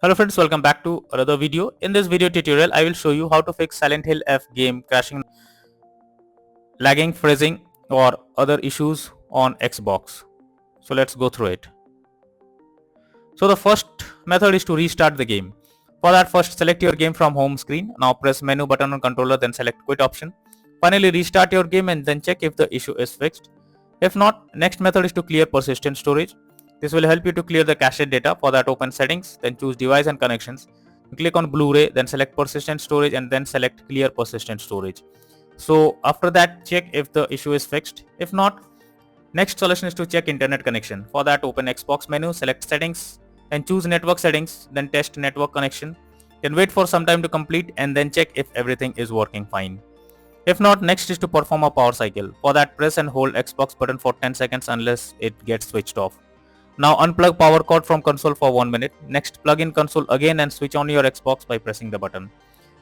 Hello friends, welcome back to another video. In this video tutorial, I will show you how to fix Silent Hill F game crashing, lagging, freezing or other issues on Xbox. So let's go through it. So the first method is to restart the game. For that, first select your game from home screen. Now press menu button on controller, then select quit option. Finally restart your game and then check if the issue is fixed. If not, next method is to clear persistent storage. This will help you to clear the cached data. For that, open settings, then choose device and connections. Click on Blu-ray, then select persistent storage and then select clear persistent storage. So after that, check if the issue is fixed. If not, next solution is to check internet connection. For that, open Xbox menu, select settings and choose network settings, then test network connection. Then wait for some time to complete and then check if everything is working fine. If not, next is to perform a power cycle. For that, press and hold Xbox button for 10 seconds unless it gets switched off. Now unplug power cord from console for 1 minute. Next, plug in console again and switch on your Xbox by pressing the button.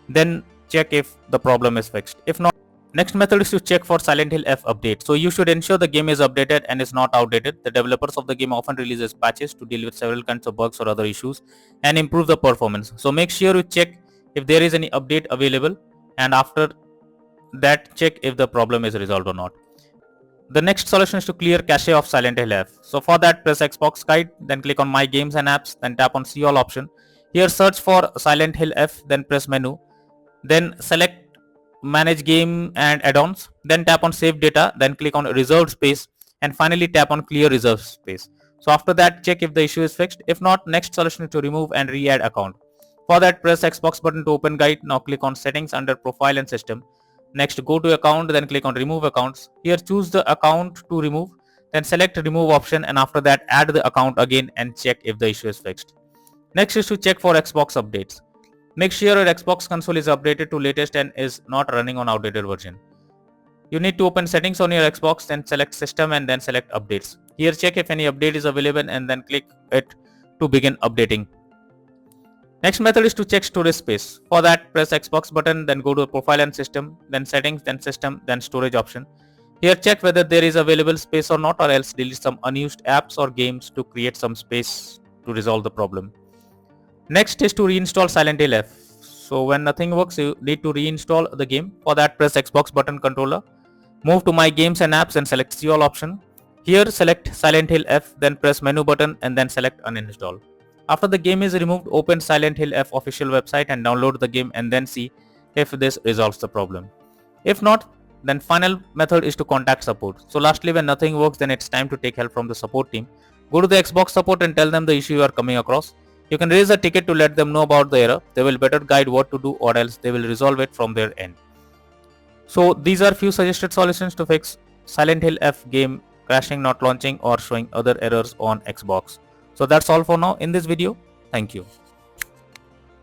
Then check if the problem is fixed. If not, next method is to check for Silent Hill F update. So you should ensure the game is updated and is not outdated. The developers of the game often releases patches to deal with several kinds of bugs or other issues and improve the performance. So make sure you check if there is any update available, and after that check if the problem is resolved or not. The next solution is to clear cache of Silent Hill F. So for that, press Xbox Guide, then click on My Games and Apps, then tap on See All option. Here search for Silent Hill F, then press Menu, then select Manage Game and Add-ons, then tap on Save Data, then click on Reserved Space, and finally tap on Clear Reserved Space. So after that, check if the issue is fixed. If not, next solution is to remove and re-add account. For that, press Xbox button to open Guide. Now click on Settings under Profile and System. Next, go to account, then click on remove accounts. Here choose the account to remove, then select remove option, and after that add the account again and check if the issue is fixed. Next is to check for Xbox updates. Make sure your Xbox console is updated to latest and is not running on outdated version. You need to open settings on your Xbox, then select system and then select updates. Here check if any update is available and then click it to begin updating. Next method is to check storage space. For that, press Xbox button, then go to Profile and System, then Settings, then System, then Storage option. Here check whether there is available space or not, or else delete some unused apps or games to create some space to resolve the problem. Next is to reinstall Silent Hill F. So when nothing works, you need to reinstall the game. For that, press Xbox button controller, move to My Games and Apps and select See All option. Here select Silent Hill F, then press Menu button and then select Uninstall. After the game is removed, open Silent Hill F official website and download the game and then see if this resolves the problem. If not, then final method is to contact support. So lastly, when nothing works, then it's time to take help from the support team. Go to the Xbox support and tell them the issue you are coming across. You can raise a ticket to let them know about the error. They will better guide what to do, or else they will resolve it from their end. So these are few suggested solutions to fix Silent Hill F game crashing, not launching or showing other errors on Xbox. So that's all for now in this video. Thank you.